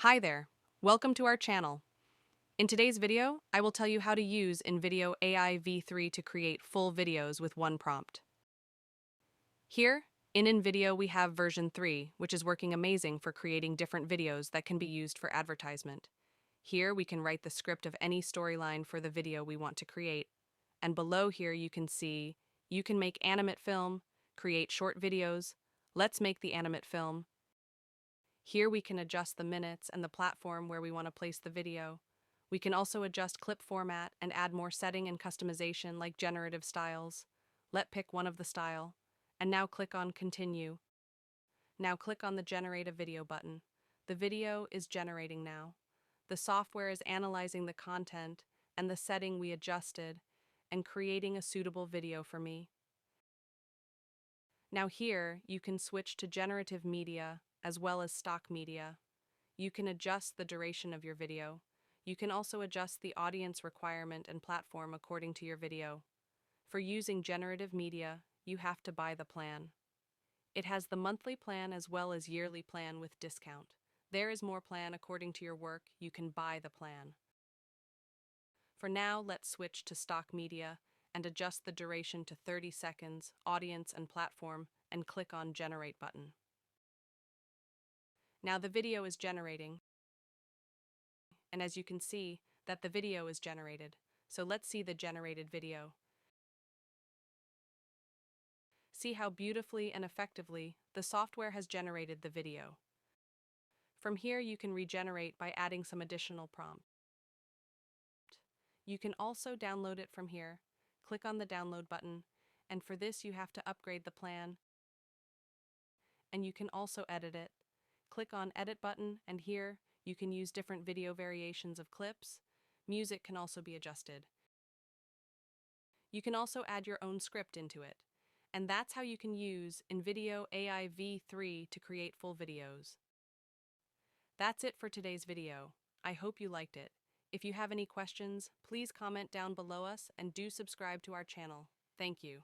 Hi there, welcome to our channel. In today's video, I will tell you how to use InVideo AI v3 to create full videos with one prompt. Here, in InVideo we have version 3, which is working amazing for creating different videos that can be used for advertisement. Here we can write the script of any storyline for the video we want to create, and below here you can see you can make animate film, create short videos. Let's make the animate film. Here we can adjust the minutes and the platform where we want to place the video. We can also adjust clip format and add more setting and customization like generative styles. Let pick one of the style. And now click on Continue. Now click on the Generate a Video button. The video is generating now. The software is analyzing the content and the setting we adjusted and creating a suitable video for me. Now here, you can switch to generative media as well as stock media. You can adjust the duration of your video. You can also adjust the audience requirement and platform according to your video. For using generative media, you have to buy the plan. It has the monthly plan as well as yearly plan with discount. There is more plan according to your work, you can buy the plan. For now, let's switch to stock media and adjust the duration to 30 seconds, audience and platform, and click on Generate button. Now the video is generating, and as you can see, that the video is generated. So let's see the generated video. See how beautifully and effectively the software has generated the video. From here you can regenerate by adding some additional prompt. You can also download it from here. Click on the download button, and for this you have to upgrade the plan. And you can also edit it. Click on Edit button, and here you can use different video variations of clips. Music can also be adjusted. You can also add your own script into it. And that's how you can use InVideo AI v3 to create full videos. That's it for today's video. I hope you liked it. If you have any questions, please comment down below us and do subscribe to our channel. Thank you.